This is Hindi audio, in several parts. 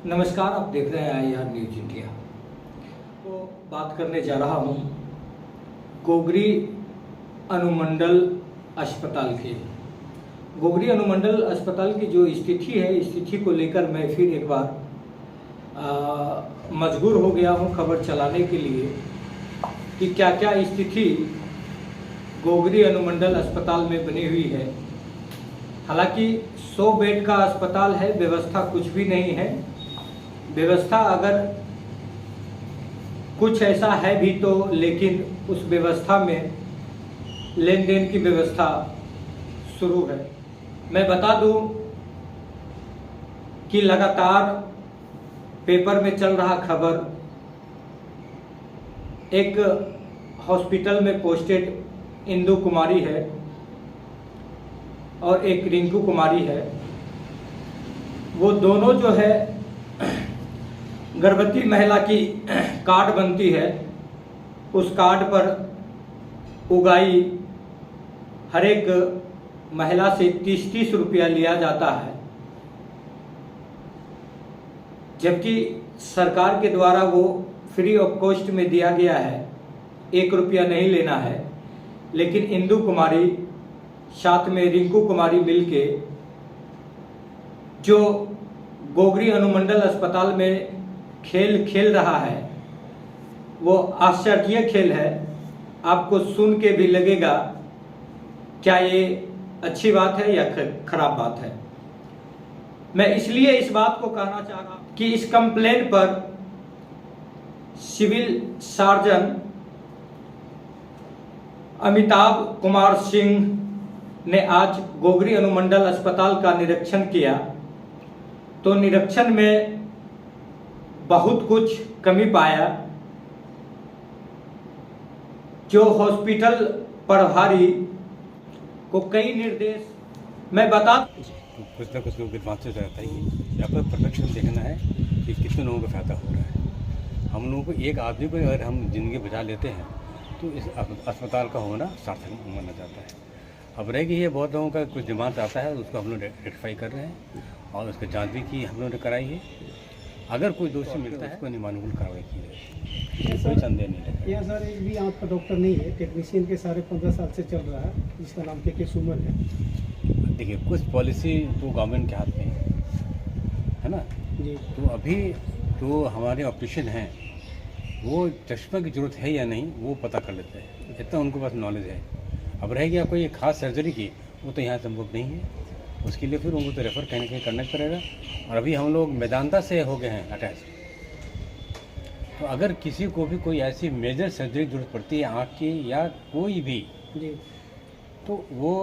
नमस्कार, आप देख रहे हैं IR न्यूज इंडिया। तो बात करने जा रहा हूँ गोगरी अनुमंडल अस्पताल की। गोगरी अनुमंडल अस्पताल की जो स्थिति है, स्थिति को लेकर मैं फिर एक बार मजबूर हो गया हूँ खबर चलाने के लिए कि क्या क्या स्थिति गोगरी अनुमंडल अस्पताल में बनी हुई है। हालांकि 100 बेड का अस्पताल है, व्यवस्था कुछ भी नहीं है। व्यवस्था अगर कुछ ऐसा है भी तो, लेकिन उस व्यवस्था में लेन देन की व्यवस्था शुरू है। मैं बता दूं कि लगातार पेपर में चल रहा खबर, एक हॉस्पिटल में पोस्टेड इंदु कुमारी है और एक रिंकू कुमारी है। वो दोनों जो है गर्भवती महिला की कार्ड बनती है, उस कार्ड पर उगाई हर एक महिला से 30-30 रुपया लिया जाता है, जबकि सरकार के द्वारा वो फ्री ऑफ कॉस्ट में दिया गया है, 1 रुपया नहीं लेना है। लेकिन इंदु कुमारी साथ में रिंकू कुमारी मिलके जो गोगरी अनुमंडल अस्पताल में खेल खेल रहा है, वो आश्चर्य खेल है। आपको सुन के भी लगेगा क्या ये अच्छी बात है या खराब बात है। मैं इसलिए इस बात को कहना चाह रहा हूं कि इस कंप्लेन पर सिविल सर्जन अमिताभ कुमार सिंह ने आज गोगरी अनुमंडल अस्पताल का निरीक्षण किया, तो निरीक्षण में बहुत कुछ कमी पाया। जो हॉस्पिटल प्रभारी को कई निर्देश मैं बता कुछ ना कुछ लोग से रहता ही है। यहाँ पर प्रोटेक्शन देखना है कि कितने लोगों को फायदा हो रहा है। हम लोगों को एक आदमी को अगर हम जिंदगी बचा लेते हैं तो इस अस्पताल का होना सार्थक माना जाता है। अब रहेगी ये बहुत लोगों का कुछ डिमांड आता है, उसको हम लोग रेक्टिफाई कर रहे हैं और उसकी जांच भी की हम लोगों ने कराई है। अगर कोई दोषी मिलता है उसको नियमानुकूल कार्रवाई की जाए, कोई संदेह नहीं है। यह सर एक भी आँख का डॉक्टर नहीं है, टेक्नीशियन के सारे 15 साल से चल रहा है, जिसका नाम के सुमन है। देखिए, कुछ पॉलिसी तो गवर्नमेंट के हाथ में है ना जी। तो अभी जो हमारे ऑपरेशन हैं वो चश्मा की जरूरत है या नहीं वो पता कर लेते हैं, इतना उनको पास नॉलेज है। अब रहेगी कोई एक खास सर्जरी की, वो तो यहाँ संभव नहीं है। उसके लिए फिर उनको तो रेफ़र कहीं ना कहीं करना पड़ेगा। और अभी हम लोग मैदानता से हो गए हैं अटैच, तो अगर किसी को भी कोई ऐसी मेजर सर्जरी जरूरत पड़ती है आँख की या कोई भी जी, तो वो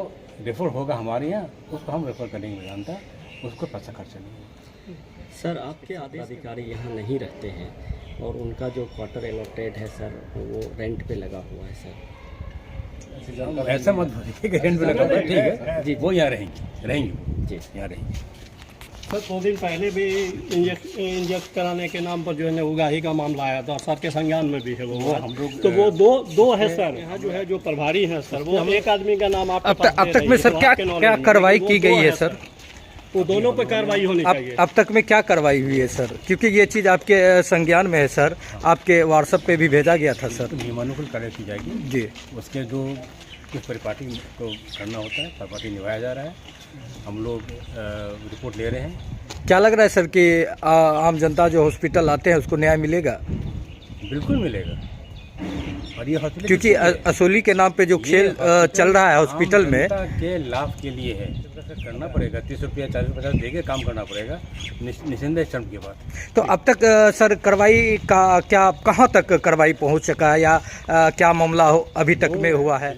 रेफ़र होगा हमारे यहाँ, उसको हम रेफ़र करेंगे मैदानता, उसको पैसा खर्चा नहीं। सर, आपके अधिकारी यहाँ नहीं रहते हैं और उनका जो क्वार्टर अलॉटेड है सर, वो रेंट पे लगा हुआ है सर। ऐसा मत बोलिए कि रेंट पे लगा हुआ है, ठीक है जी, वो यहाँ रहेंगे जी, यहाँ रहेंगे। सर 2 दिन पहले भी इंजेक्ट कराने के नाम पर जो है उगाही का मामला आया था, सर के संज्ञान में भी है वो हम लोग तो वो दो है सर। यहाँ जो है जो प्रभारी हैं सर, वो एक आदमी का नाम आप अब तक में सर क्या कार्रवाई की गई है सर? वो दोनों पे कार्रवाई होनी चाहिए। अब तक में क्या कार्रवाई हुई है सर? क्योंकि ये चीज़ आपके संज्ञान में है सर, आपके व्हाट्सएप पे भी भेजा गया था सर। तो नियमानुकूल कार्रवाई की जाएगी जी। उसके जो किस परिपाटी को करना होता है, परिपाटी निभाया जा रहा है। हम लोग रिपोर्ट ले रहे हैं। क्या लग रहा है सर कि आम जनता जो हॉस्पिटल आते हैं उसको न्याय मिलेगा? बिल्कुल मिलेगा। और ये हॉस्पिटल क्योंकि असोली के नाम पे जो खेल चल रहा है हॉस्पिटल में, के लाभ के लिए है, करना पड़ेगा। 30 रुपया 40 रुपया देके काम करना पड़ेगा निस्संदेह शर्म की बात। तो अब तक सर कार्रवाई का क्या, कहाँ तक कार्रवाई पहुँच चुका है या क्या मामला अभी तक में हुआ है?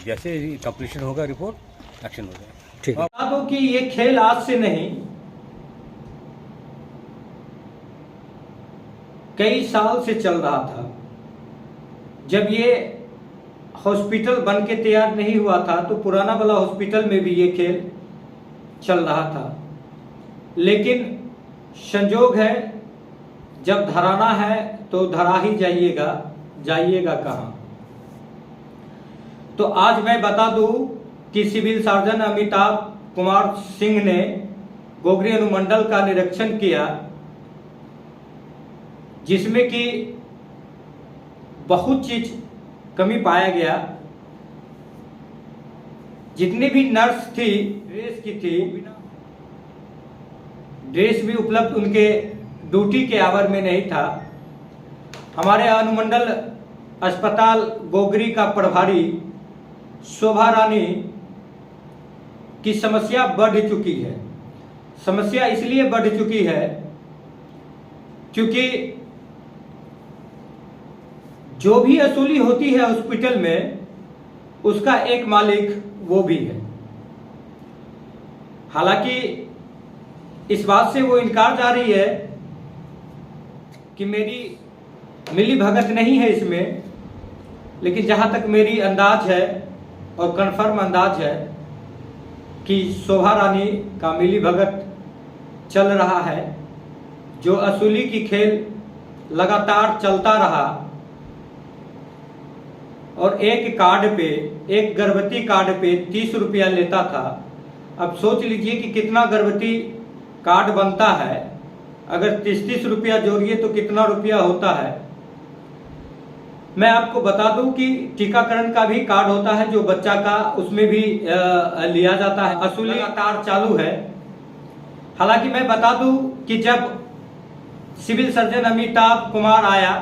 जैसे कंप्लीशन होगा रिपोर्ट एक्शन हो जाएगा। ठीक है। बता दो कि ये खेल आज से नहीं, कई साल से चल रहा था। जब ये हॉस्पिटल बन के तैयार नहीं हुआ था तो पुराना वाला हॉस्पिटल में भी ये खेल चल रहा था, लेकिन संजोग है जब धराना है तो धरा ही जाइएगा कहाँ। तो आज मैं बता दूं कि सिविल सर्जन अमिताभ कुमार सिंह ने गोगरी अनुमंडल का निरीक्षण किया जिसमें कि बहुत चीज कमी पाया गया। जितनी भी नर्स थी ड्रेस की थी, ड्रेस भी उपलब्ध उनके ड्यूटी के आवर में नहीं था। हमारे अनुमंडल अस्पताल गोगरी का प्रभारी शोभा रानी की समस्या बढ़ चुकी है। समस्या इसलिए बढ़ चुकी है क्योंकि जो भी वसूली होती है हॉस्पिटल में, उसका एक मालिक वो भी है। हालांकि इस बात से वो इनकार जारी है कि मेरी मिली भगत नहीं है इसमें, लेकिन जहां तक मेरी अंदाज है और कन्फर्म अंदाज है कि शोभा रानी का मिली भगत चल रहा है। जो वसूली की खेल लगातार चलता रहा और एक कार्ड पे, एक गर्भवती कार्ड पे 30 रुपया लेता था। अब सोच लीजिए कि कितना गर्भवती कार्ड बनता है। अगर 30 रुपया जोड़िए तो कितना रुपया होता है। मैं आपको बता दूं कि टीकाकरण का भी कार्ड होता है जो बच्चा का, उसमें भी लिया जाता है। वसूली लगातार चालू है। हालांकि मैं बता दूं कि जब सिविल सर्जन अमिताभ कुमार आया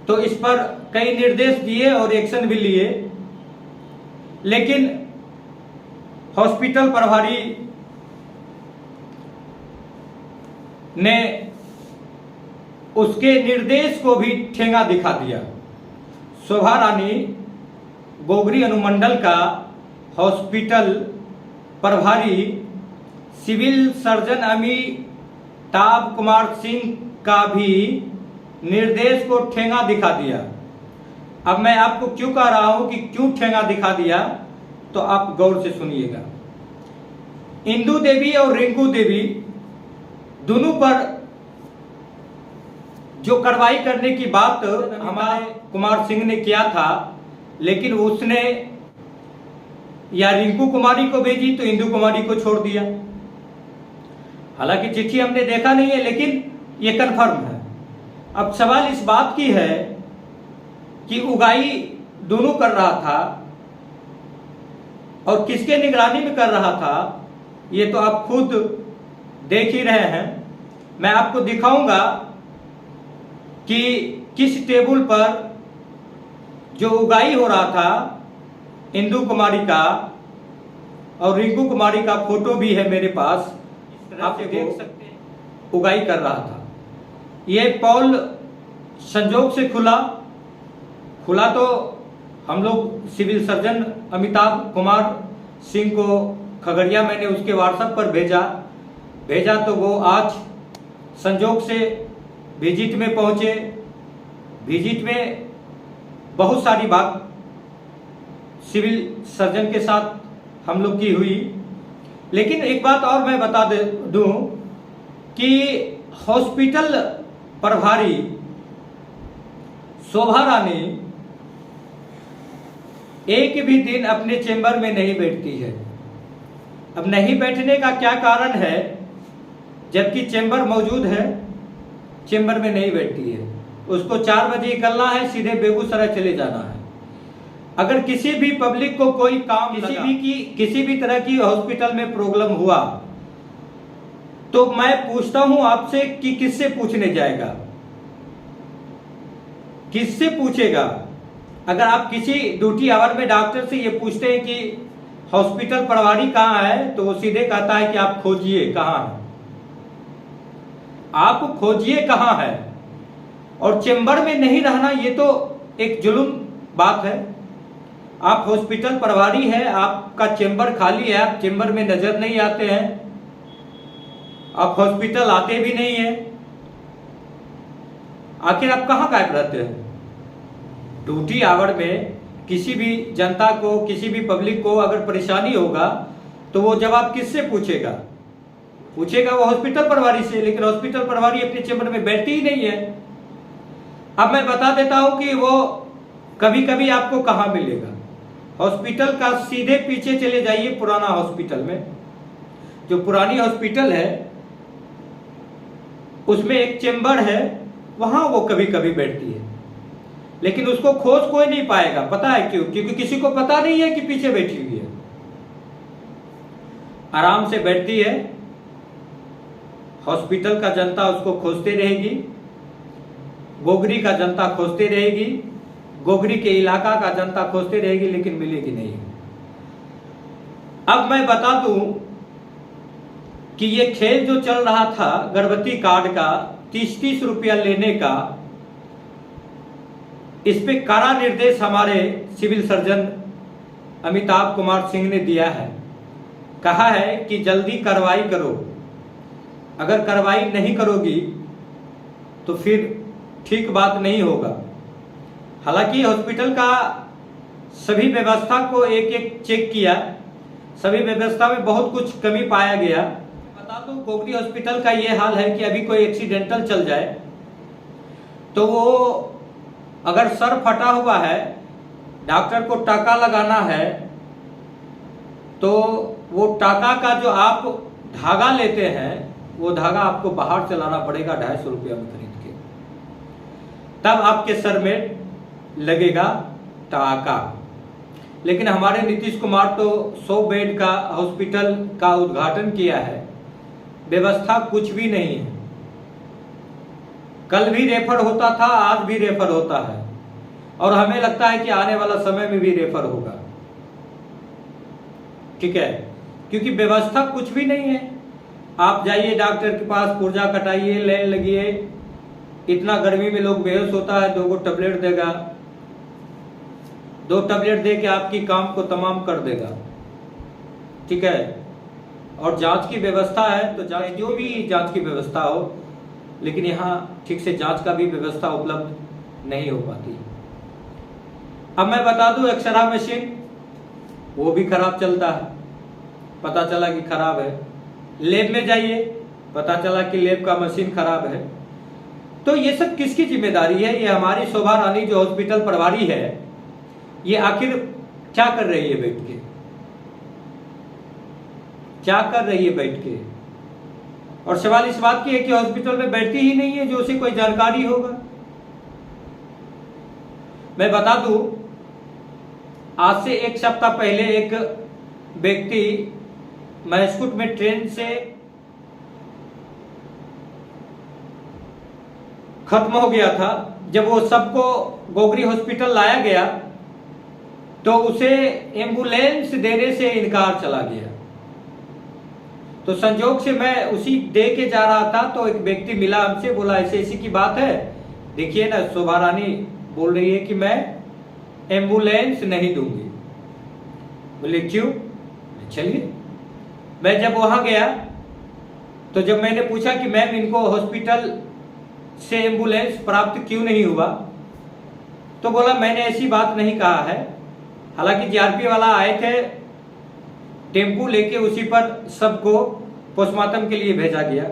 तो इस पर कई निर्देश दिए और एक्शन भी लिए, लेकिन हॉस्पिटल प्रभारी ने उसके निर्देश को भी ठेंगा दिखा दिया। शोभा रानी गोगरी अनुमंडल का हॉस्पिटल प्रभारी सिविल सर्जन अमिताभ कुमार सिंह का भी निर्देश को ठेंगा दिखा दिया। अब मैं आपको क्यों कह रहा हूं कि क्यों ठेंगा दिखा दिया, तो आप गौर से सुनिएगा। इंदू देवी और रिंकू देवी दोनों पर जो कार्रवाई करने की बात हमारे कुमार सिंह ने किया था, लेकिन उसने या रिंकू कुमारी को भेजी तो इंदू कुमारी को छोड़ दिया। हालांकि चिट्ठी हमने देखा नहीं है, लेकिन ये कन्फर्म है। अब सवाल इस बात की है कि उगाई दोनों कर रहा था और किसके निगरानी में कर रहा था, ये तो आप खुद देख ही रहे हैं। मैं आपको दिखाऊंगा कि किस टेबल पर जो उगाई हो रहा था इंदू कुमारी का और रिंकू कुमारी का फोटो भी है मेरे पास, आप देख सकते हैं, उगाई कर रहा था। ये पॉल संजोग से खुला तो हम लोग सिविल सर्जन अमिताभ कुमार सिंह को खगड़िया मैंने उसके व्हाट्सएप पर भेजा तो वो आज संजोग से विजिट में पहुंचे। विजिट में बहुत सारी बात सिविल सर्जन के साथ हम लोग की हुई, लेकिन एक बात और मैं बता दूं कि हॉस्पिटल प्रभारी शोभा रानी एक भी दिन अपने चेंबर में नहीं बैठती है। अब नहीं बैठने का क्या कारण है, जबकि चेंबर मौजूद है, चेंबर में नहीं बैठती है। उसको 4 बजे निकलना है, सीधे बेगूसराय चले जाना है। अगर किसी भी पब्लिक को कोई काम किसी भी तरह की हॉस्पिटल में प्रॉब्लम हुआ तो मैं पूछता हूं आपसे कि किससे पूछने जाएगा, किससे पूछेगा? अगर आप किसी ड्यूटी आवर में डॉक्टर से ये पूछते हैं कि हॉस्पिटल प्रभारी कहाँ है, तो वो सीधे कहता है कि आप खोजिए कहाँ है, आप खोजिए कहाँ है। और चेंबर में नहीं रहना ये तो एक जुल्म बात है। आप हॉस्पिटल प्रभारी है, आपका चेंबर खाली है, आप चेंबर में नजर नहीं आते हैं, आप हॉस्पिटल आते भी नहीं है, आखिर आप कहाँ गायब रहते हैं? ड्यूटी आवर में किसी भी जनता को, किसी भी पब्लिक को अगर परेशानी होगा तो वो जवाब किससे पूछेगा? पूछेगा वो हॉस्पिटल प्रभारी से, लेकिन हॉस्पिटल प्रभारी अपने चेंबर में बैठती ही नहीं है। अब मैं बता देता हूं कि वो कभी कभी आपको कहां मिलेगा। हॉस्पिटल का सीधे पीछे चले जाइए, पुराना हॉस्पिटल में, जो पुरानी हॉस्पिटल है उसमें एक चेंबर है वहां वो कभी कभी बैठती है, लेकिन उसको खोज कोई नहीं पाएगा। पता है क्यों? क्योंकि किसी को पता नहीं है कि पीछे बैठी हुई है। आराम से बैठती है, हॉस्पिटल का जनता उसको खोजते रहेगी, गोगरी का जनता खोजते रहेगी, गोगरी के इलाका का जनता खोजते रहेगी, लेकिन मिलेगी नहीं। अब मैं बता दूं कि ये खेल जो चल रहा था गर्भवती कार्ड का 30-30 रुपया लेने का, इस पे कड़ा निर्देश हमारे सिविल सर्जन अमिताभ कुमार सिंह ने दिया है। कहा है कि जल्दी कार्रवाई करो, अगर कार्रवाई नहीं करोगी तो फिर ठीक बात नहीं होगा। हालांकि हॉस्पिटल का सभी व्यवस्था को एक एक चेक किया, सभी व्यवस्था में बहुत कुछ कमी पाया गया। बता दूं, गोगरी हॉस्पिटल का ये हाल है कि अभी कोई एक्सीडेंटल चल जाए तो वो अगर सर फटा हुआ है, डॉक्टर को टाका लगाना है, तो वो टाका का जो आप धागा लेते हैं, वो धागा आपको बाहर से लाना पड़ेगा 250 रुपया में खरीद के, तब आपके सर में लगेगा टाका। लेकिन हमारे नीतीश कुमार तो 100 बेड का हॉस्पिटल का उद्घाटन किया है, व्यवस्था कुछ भी नहीं है। कल भी रेफर होता था, आज भी रेफर होता है, और हमें लगता है कि आने वाला समय में भी रेफर होगा। ठीक है, क्योंकि व्यवस्था कुछ भी नहीं है। आप जाइए डॉक्टर के पास, पुर्जा कटाइए, लाइन लगिए, इतना गर्मी में लोग बेहोश होता है, 2 टैबलेट देगा, 2 टैबलेट दे के आपकी काम को तमाम कर देगा। ठीक है, और जांच की व्यवस्था है तो जांच, जो भी जांच की व्यवस्था हो, लेकिन यहाँ ठीक से जांच का भी व्यवस्था उपलब्ध नहीं हो पाती। अब मैं बता दूं, एक्सरा मशीन वो भी खराब चलता है, पता चला कि खराब है। लैब में जाइए, पता चला कि लैब का मशीन खराब है। तो ये सब किसकी जिम्मेदारी है? ये हमारी शोभा रानी जो हॉस्पिटल प्रभारी है, ये आखिर क्या कर रही है बैठ के? क्या कर रही है बैठ के? और सवाल इस बात की है कि हॉस्पिटल में बैठती ही नहीं है जो उसे कोई जानकारी होगा। मैं बता दूं, आज से 1 सप्ताह पहले एक व्यक्ति महसूट में ट्रेन से खत्म हो गया था। जब वो सबको गोगरी हॉस्पिटल लाया गया तो उसे एम्बुलेंस देने से इनकार चला गया। तो संजोग से मैं उसी दे के जा रहा था तो एक व्यक्ति मिला हमसे, बोला ऐसे ऐसी की बात है, देखिए ना शोभा रानी बोल रही है कि मैं एम्बुलेंस नहीं दूंगी। बोले क्यों? चलिए। मैं जब वहां गया तो जब मैंने पूछा कि मैम इनको हॉस्पिटल से एम्बुलेंस प्राप्त क्यों नहीं हुआ, तो बोला मैंने ऐसी बात नहीं कहा है। हालांकि जीआरपी वाला आए थे टेम्पू लेके, उसी पर सबको पोस्टमार्टम के लिए भेजा गया।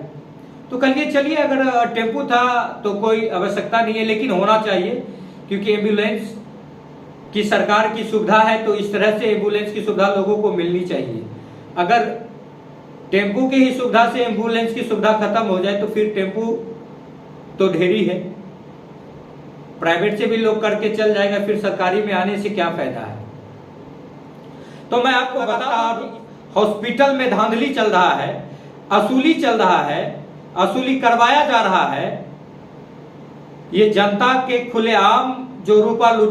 तो कहिए चलिए, अगर टेम्पू था तो कोई आवश्यकता नहीं है, लेकिन होना चाहिए, क्योंकि एम्बुलेंस की सरकार की सुविधा है, तो इस तरह से एम्बुलेंस की सुविधा लोगों को मिलनी चाहिए। अगर टेम्पू की ही सुविधा से एम्बुलेंस की सुविधा खत्म हो जाए तो फिर टेम्पू तो ढेरी है, प्राइवेट से भी लोग करके चल जाएगा, फिर सरकारी में आने से क्या फायदा है? तो मैं आपको बता, हॉस्पिटल में धांधली चल रहा है, असूली चल रहा है, असूली करवाया जा रहा है। ये जनता के खुलेआम जो रुपया लूटा